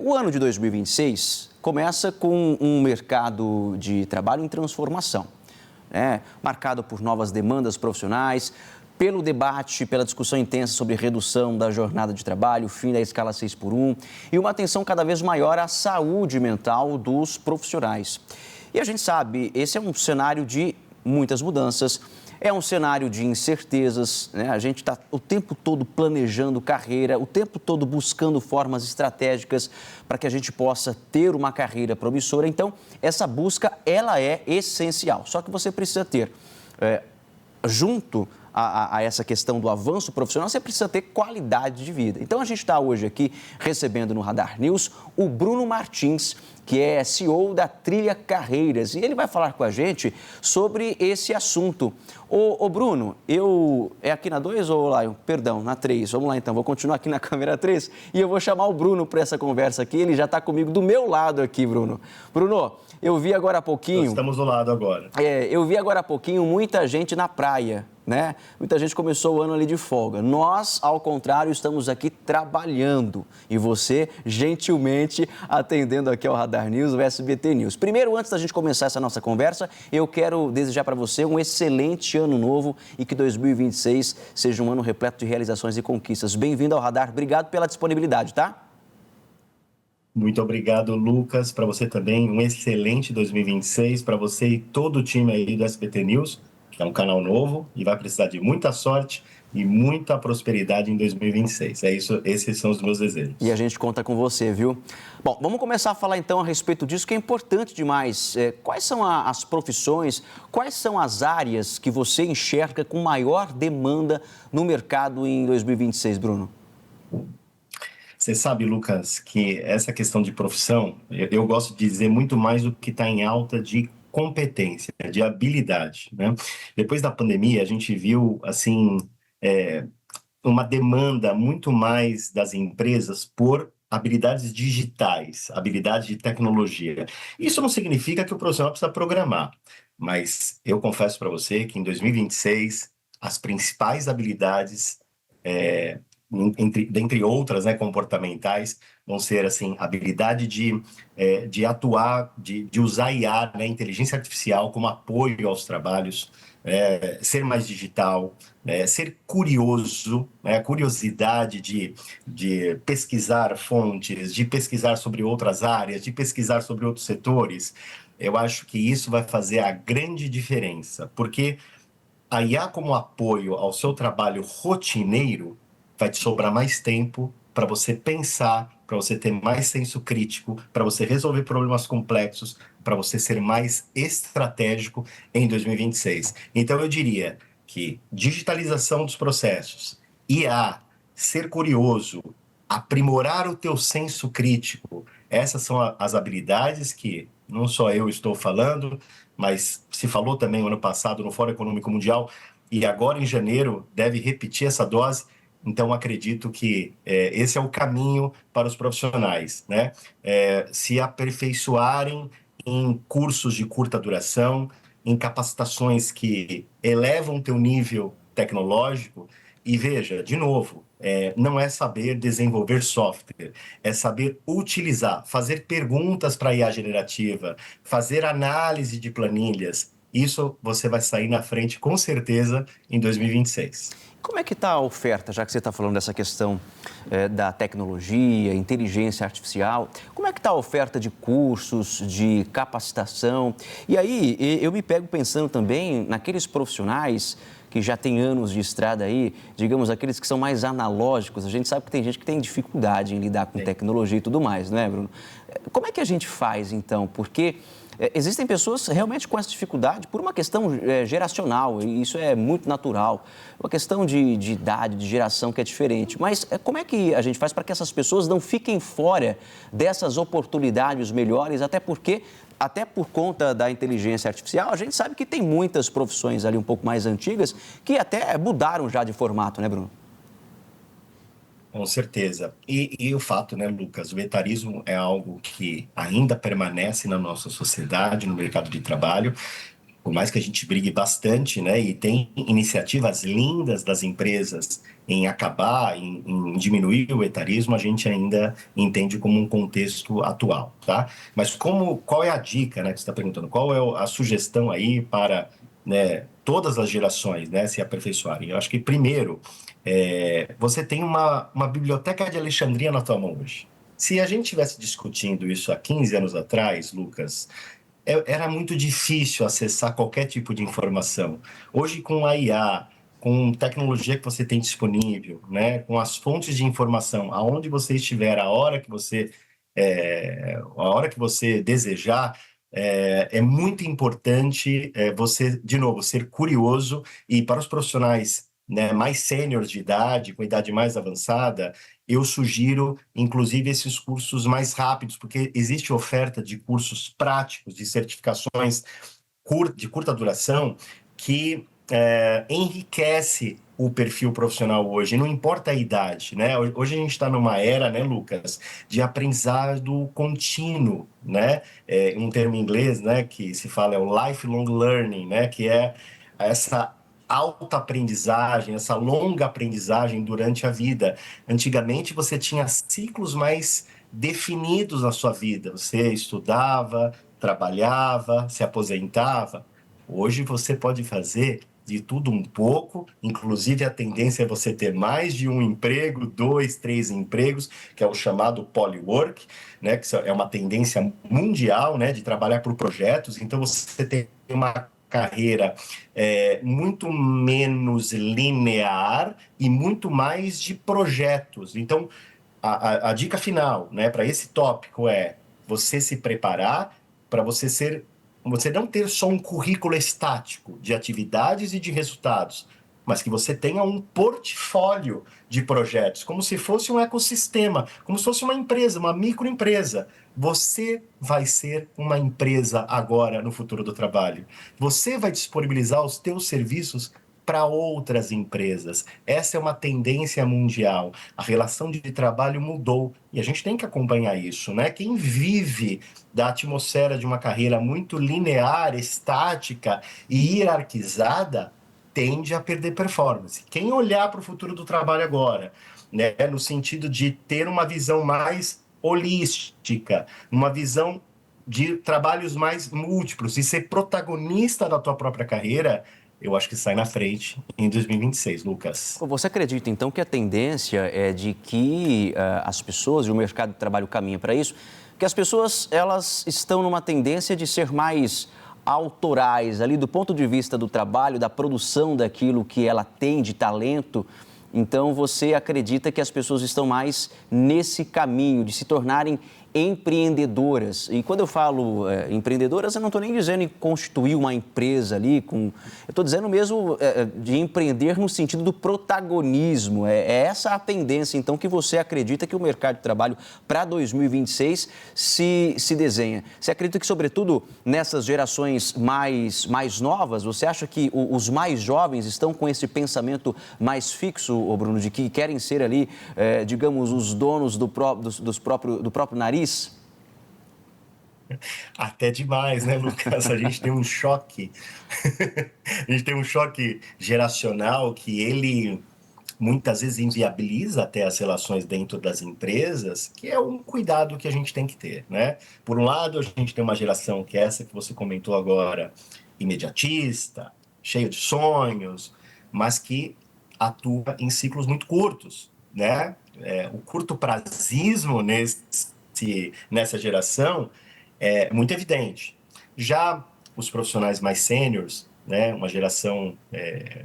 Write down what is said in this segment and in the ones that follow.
O ano de 2026 começa com um mercado de trabalho em transformação, né? Marcado por novas demandas profissionais, pelo debate, pela discussão intensa sobre redução da jornada de trabalho, fim da escala 6x1 e uma atenção cada vez maior à saúde mental dos profissionais. E a gente sabe, esse é um cenário de muitas mudanças, é um cenário de incertezas, né? A gente está o tempo todo planejando carreira, o tempo todo buscando formas estratégicas para que a gente possa ter uma carreira promissora. Então, essa busca, ela é essencial. Só que você precisa ter, junto a essa questão do avanço profissional, você precisa ter qualidade de vida. Então, a gente está hoje aqui recebendo no Radar News o Bruno Martins, que é CEO da Trilha Carreiras. E ele vai falar com a gente sobre esse assunto. Ô Bruno, é aqui na 2 ou lá? Perdão, na 3. Vamos lá então, vou continuar aqui na câmera 3 e eu vou chamar o Bruno para essa conversa aqui. Ele já está comigo do meu lado aqui, Bruno. Bruno, eu vi agora há pouquinho... Nós estamos do lado agora. Eu vi agora há pouquinho muita gente na praia, né? Muita gente começou o ano ali de folga. Nós, ao contrário, estamos aqui trabalhando. E você, gentilmente, atendendo aqui ao Radar News, o SBT News. Primeiro, antes da gente começar essa nossa conversa, eu quero desejar para você um excelente ano novo e que 2026 seja um ano repleto de realizações e conquistas. Bem-vindo ao Radar. Obrigado pela disponibilidade, tá? Muito obrigado, Lucas. Para você também, um excelente 2026. Para você e todo o time aí do SBT News, que é um canal novo e vai precisar de muita sorte e muita prosperidade em 2026. É isso, esses são os meus desejos. E a gente conta com você, viu? Bom, vamos começar a falar então a respeito disso, que é importante demais. Quais são as profissões, quais são as áreas que você enxerga com maior demanda no mercado em 2026, Bruno? Você sabe, Lucas, que essa questão de profissão, eu gosto de dizer muito mais do que está em alta de competência, de habilidade, né? Depois da pandemia, a gente viu, assim, uma demanda muito mais das empresas por habilidades digitais, habilidade de tecnologia. Isso não significa que o profissional precisa programar, mas eu confesso para você que em 2026, as principais habilidades dentre outras, né, comportamentais, vão ser assim, habilidade de atuar, de usar IA, né, inteligência artificial como apoio aos trabalhos, ser mais digital, ser curioso, né, a curiosidade de pesquisar fontes, de pesquisar sobre outras áreas, de pesquisar sobre outros setores. Eu acho que isso vai fazer a grande diferença, porque a IA como apoio ao seu trabalho rotineiro vai te sobrar mais tempo para você pensar, para você ter mais senso crítico, para você resolver problemas complexos, para você ser mais estratégico em 2026. Então, eu diria que digitalização dos processos, IA, ser curioso, aprimorar o teu senso crítico, essas são as habilidades que não só eu estou falando, mas se falou também no ano passado no Fórum Econômico Mundial, e agora em janeiro deve repetir essa dose. Então, acredito que esse é o caminho para os profissionais, né? Se aperfeiçoarem em cursos de curta duração, em capacitações que elevam o teu nível tecnológico. E veja, de novo, não é saber desenvolver software, é saber utilizar, fazer perguntas para a IA generativa, fazer análise de planilhas. Isso você vai sair na frente, com certeza, em 2026. Como é que está a oferta, já que você está falando dessa questão da tecnologia, inteligência artificial? Como é que está a oferta de cursos, de capacitação? E aí, eu me pego pensando também naqueles profissionais que já têm anos de estrada aí, digamos, aqueles que são mais analógicos. A gente sabe que tem gente que tem dificuldade em lidar com tecnologia e tudo mais, não é, Bruno? Como é que a gente faz, então? Porque existem pessoas realmente com essa dificuldade por uma questão geracional, e isso é muito natural. Uma questão de idade, de geração que é diferente. Mas como é que a gente faz para que essas pessoas não fiquem fora dessas oportunidades melhores, até por conta da inteligência artificial, a gente sabe que tem muitas profissões ali um pouco mais antigas que até mudaram já de formato, né, Bruno? Com certeza. E o fato, né, Lucas, o etarismo é algo que ainda permanece na nossa sociedade, no mercado de trabalho. por mais que a gente brigue bastante, né, e tem iniciativas lindas das empresas em acabar, em diminuir o etarismo, a gente ainda entende como um contexto atual, tá? Mas qual é a dica, né, que você está perguntando? Qual é a sugestão aí para, né, todas as gerações, né, se aperfeiçoarem? Eu acho que, primeiro, você tem uma biblioteca de Alexandria na tua mão hoje. Se a gente estivesse discutindo isso há 15 anos atrás, Lucas, era muito difícil acessar qualquer tipo de informação. Hoje, com a IA, com tecnologia que você tem disponível, né, com as fontes de informação, aonde você estiver, a hora que você desejar, é muito importante você, de novo, ser curioso e para os profissionais, né, mais sêniores de idade, com idade mais avançada, eu sugiro, inclusive, esses cursos mais rápidos, porque existe oferta de cursos práticos, de certificações de curta duração, que enriquece o perfil profissional hoje, não importa a idade, né? Hoje a gente está numa era, né, Lucas, de aprendizado contínuo, né? Um termo em inglês, né, que se fala é o lifelong learning, né, que é essa alta aprendizagem, essa longa aprendizagem durante a vida. Antigamente você tinha ciclos mais definidos na sua vida. Você estudava, trabalhava, se aposentava. Hoje você pode fazer de tudo um pouco, inclusive a tendência é você ter mais de um emprego, 2, 3 empregos, que é o chamado polywork, né, que é uma tendência mundial, né, de trabalhar por projetos. Então você tem uma carreira muito menos linear e muito mais de projetos. Então, a dica final, né, para esse tópico é você se preparar para você não ter só um currículo estático de atividades e de resultados, mas que você tenha um portfólio de projetos, como se fosse um ecossistema, como se fosse uma empresa, uma microempresa. Você vai ser uma empresa agora no futuro do trabalho. Você vai disponibilizar os teus serviços para outras empresas. Essa é uma tendência mundial. A relação de trabalho mudou e a gente tem que acompanhar isso, né? Quem vive da atmosfera de uma carreira muito linear, estática e hierarquizada tende a perder performance. Quem olhar para o futuro do trabalho agora, né, no sentido de ter uma visão mais holística, uma visão de trabalhos mais múltiplos e ser protagonista da tua própria carreira, eu acho que sai na frente em 2026, Lucas. Você acredita, então, que a tendência é de que as pessoas e o mercado de trabalho caminha para isso? Que as pessoas, elas estão numa tendência de ser mais autorais, ali do ponto de vista do trabalho, da produção daquilo que ela tem de talento. Então, você acredita que as pessoas estão mais nesse caminho de se tornarem empreendedoras. E quando eu falo empreendedoras, eu não estou nem dizendo em constituir uma empresa ali, eu estou dizendo mesmo de empreender no sentido do protagonismo. É essa a tendência, então, que você acredita que o mercado de trabalho para 2026 se desenha. Você acredita que, sobretudo, nessas gerações mais novas, você acha que os mais jovens estão com esse pensamento mais fixo, Bruno, de que querem ser ali, digamos, os donos do próprio nariz? Até demais, né, Lucas? A gente tem um choque, a gente tem um choque geracional que ele muitas vezes inviabiliza até as relações dentro das empresas, que é um cuidado que a gente tem que ter, né? Por um lado, a gente tem uma geração que é essa que você comentou agora, imediatista, cheia de sonhos, mas que atua em ciclos muito curtos, né? O curto prazismo nessa geração é muito evidente. Já os profissionais mais sêniores, né, uma geração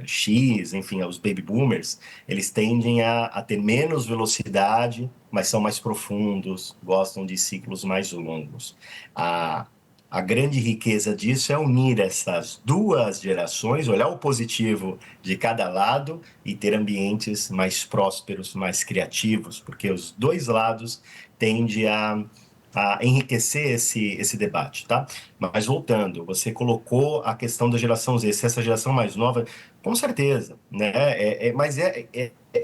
X, enfim, os baby boomers, eles tendem a ter menos velocidade, mas são mais profundos, gostam de ciclos mais longos. A grande riqueza disso é unir essas duas gerações, olhar o positivo de cada lado e ter ambientes mais prósperos, mais criativos, porque os dois lados tendem a enriquecer esse debate, tá? Mas voltando, você colocou a questão da geração Z, se essa geração mais nova, com certeza, né?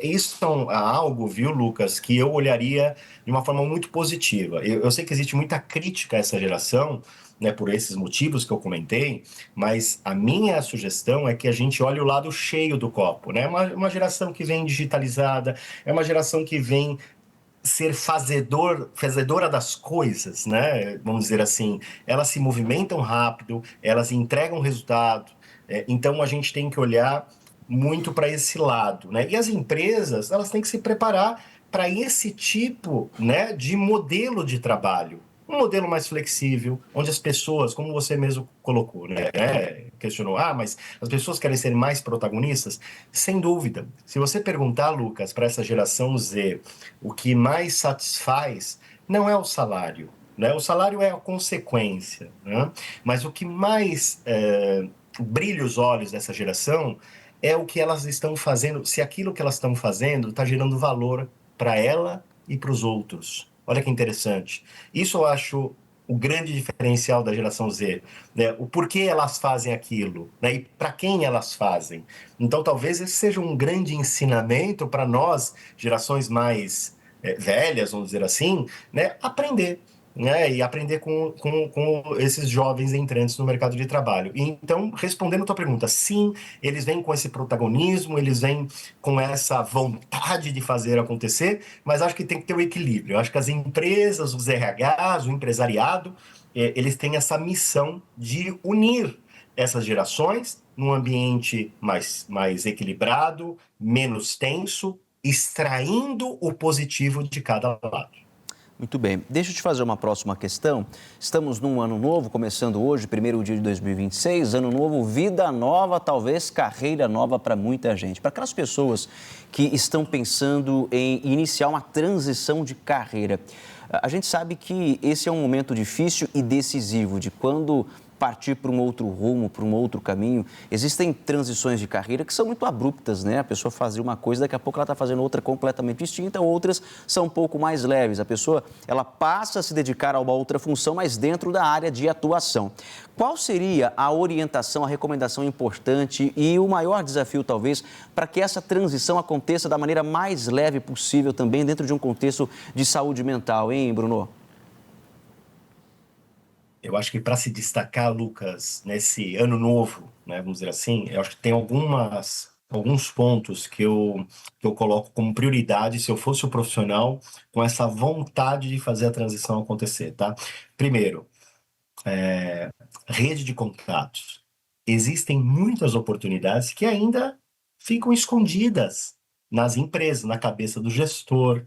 Isso é algo, viu, Lucas, que eu olharia de uma forma muito positiva. Eu sei que existe muita crítica a essa geração, né, por esses motivos que eu comentei, mas a minha sugestão é que a gente olhe o lado cheio do copo, né? Uma geração que vem digitalizada, é uma geração que vem ser fazedora das coisas, né? Vamos dizer assim, elas se movimentam rápido, elas entregam resultado. Então a gente tem que olhar muito para esse lado, né? E as empresas, elas têm que se preparar para esse tipo, né, de modelo de trabalho. Um modelo mais flexível, onde as pessoas, como você mesmo colocou, né, questionou, mas as pessoas querem ser mais protagonistas? Sem dúvida. Se você perguntar, Lucas, para essa geração Z, o que mais satisfaz não é o salário, né? O salário é a consequência, né? Mas o que mais brilha os olhos dessa geração é o que elas estão fazendo, se aquilo que elas estão fazendo está gerando valor para ela e para os outros. Olha que interessante. Isso eu acho o grande diferencial da geração Z, né? O porquê elas fazem aquilo, né? E para quem elas fazem. Então, talvez esse seja um grande ensinamento para nós, gerações mais velhas, vamos dizer assim, né? Aprender. Né, e aprender com esses jovens entrantes no mercado de trabalho. E, então, respondendo a tua pergunta, sim, eles vêm com esse protagonismo, eles vêm com essa vontade de fazer acontecer, mas acho que tem que ter o equilíbrio. Eu acho que as empresas, os RHs, o empresariado, eles têm essa missão de unir essas gerações num ambiente mais equilibrado, menos tenso, extraindo o positivo de cada lado. Muito bem. Deixa eu te fazer uma próxima questão. Estamos num ano novo, começando hoje, primeiro dia de 2026, ano novo, vida nova, talvez carreira nova para muita gente. Para aquelas pessoas que estão pensando em iniciar uma transição de carreira, a gente sabe que esse é um momento difícil e decisivo de quando partir para um outro rumo, para um outro caminho. Existem transições de carreira que são muito abruptas, né? A pessoa fazia uma coisa, daqui a pouco ela está fazendo outra completamente distinta, outras são um pouco mais leves. A pessoa, ela passa a se dedicar a uma outra função, mas dentro da área de atuação. Qual seria a orientação, a recomendação importante e o maior desafio, talvez, para que essa transição aconteça da maneira mais leve possível também dentro de um contexto de saúde mental, hein, Bruno? Eu acho que para se destacar, Lucas, nesse ano novo, né, vamos dizer assim, eu acho que tem alguns pontos que eu coloco como prioridade se eu fosse o profissional com essa vontade de fazer a transição acontecer, tá? Primeiro, rede de contatos. Existem muitas oportunidades que ainda ficam escondidas nas empresas, na cabeça do gestor,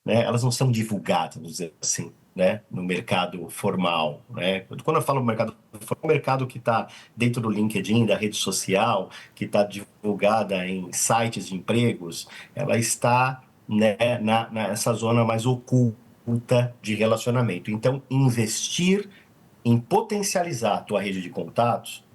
né? Elas não são divulgadas, vamos dizer assim, né? No mercado formal, né? Quando eu falo mercado formal, o mercado que está dentro do LinkedIn, da rede social, que está divulgada em sites de empregos, ela está, né, nessa zona mais oculta de relacionamento. Então, investir em potencializar a tua rede de contatos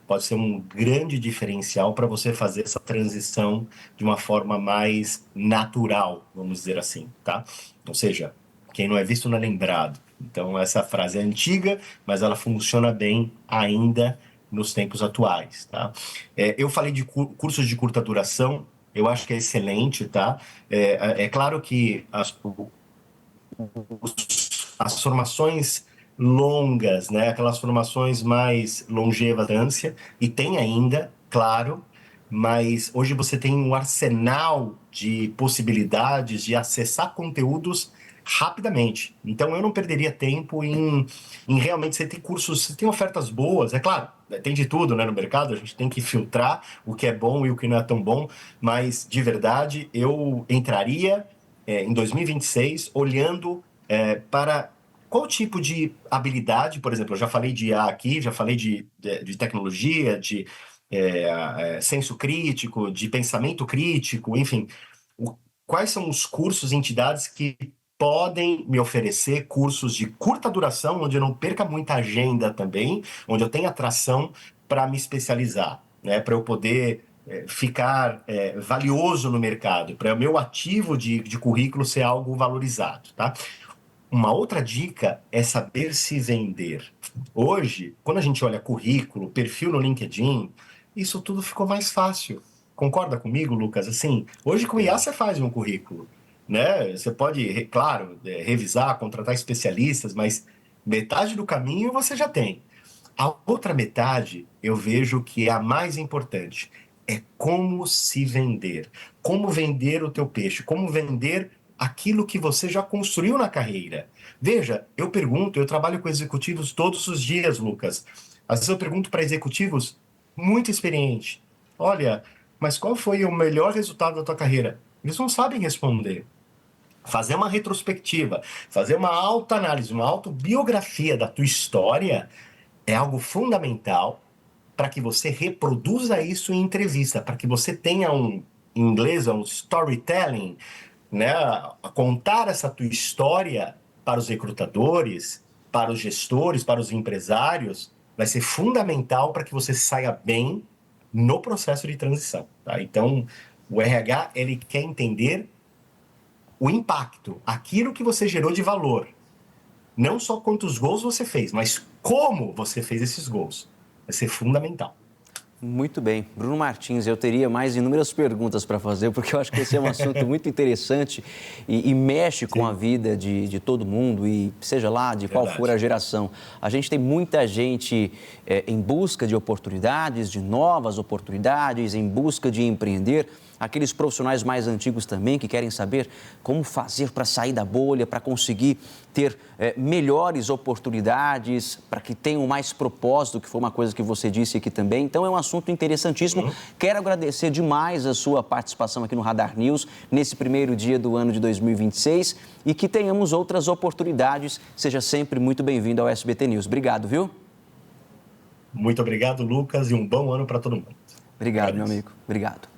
pode ser um grande diferencial para você fazer essa transição de uma forma mais natural, vamos dizer assim, tá? Ou seja, quem não é visto não é lembrado. Então, essa frase é antiga, mas ela funciona bem ainda nos tempos atuais, tá? Eu falei de cursos de curta duração, eu acho que é excelente, tá? É claro que as formações longas, né? Aquelas formações mais longevas da ânsia, e tem ainda, claro, mas hoje você tem um arsenal de possibilidades de acessar conteúdos rapidamente. Então eu não perderia tempo em realmente você ter cursos, você tem ofertas boas, é claro, tem de tudo, né, no mercado, a gente tem que filtrar o que é bom e o que não é tão bom, mas de verdade eu entraria em 2026 olhando para qual tipo de habilidade, por exemplo, eu já falei de IA aqui, já falei de tecnologia, de senso crítico, de pensamento crítico, enfim, quais são os cursos e entidades que podem me oferecer cursos de curta duração, onde eu não perca muita agenda também, onde eu tenha atração para me especializar, né, para eu poder ficar valioso no mercado, para o meu ativo de currículo ser algo valorizado, tá? Uma outra dica é saber se vender. Hoje, quando a gente olha currículo, perfil no LinkedIn, isso tudo ficou mais fácil. Concorda comigo, Lucas? Assim, hoje com IA você faz um currículo, né? Você pode, claro, revisar, contratar especialistas, mas metade do caminho você já tem. A outra metade, eu vejo que é a mais importante, é como se vender. Como vender o teu peixe, como vender aquilo que você já construiu na carreira. Veja, eu pergunto, eu trabalho com executivos todos os dias, Lucas. Às vezes eu pergunto para executivos muito experientes, olha, mas qual foi o melhor resultado da tua carreira? Eles não sabem responder. Fazer uma retrospectiva, fazer uma autoanálise, uma autobiografia da tua história é algo fundamental para que você reproduza isso em entrevista, para que você tenha em inglês, um storytelling, né? A contar essa tua história para os recrutadores, para os gestores, para os empresários, vai ser fundamental para que você saia bem no processo de transição, tá? Então, o RH, ele quer entender o impacto, aquilo que você gerou de valor. Não só quantos gols você fez, mas como você fez esses gols. Vai ser fundamental. Muito bem. Bruno Martins, eu teria mais inúmeras perguntas para fazer, porque eu acho que esse é um assunto muito interessante e mexe com a vida de todo mundo, e seja lá de qual for a geração. A gente tem muita gente em busca de oportunidades, de novas oportunidades, em busca de empreender. Aqueles profissionais mais antigos também que querem saber como fazer para sair da bolha, para conseguir ter melhores oportunidades, para que tenham mais propósito, que foi uma coisa que você disse aqui também. Então, é um assunto interessantíssimo. Quero agradecer demais a sua participação aqui no Radar News, nesse primeiro dia do ano de 2026, e que tenhamos outras oportunidades. Seja sempre muito bem-vindo ao SBT News. Obrigado, viu? Muito obrigado, Lucas, e um bom ano para todo mundo. Obrigado, meu amigo. Obrigado.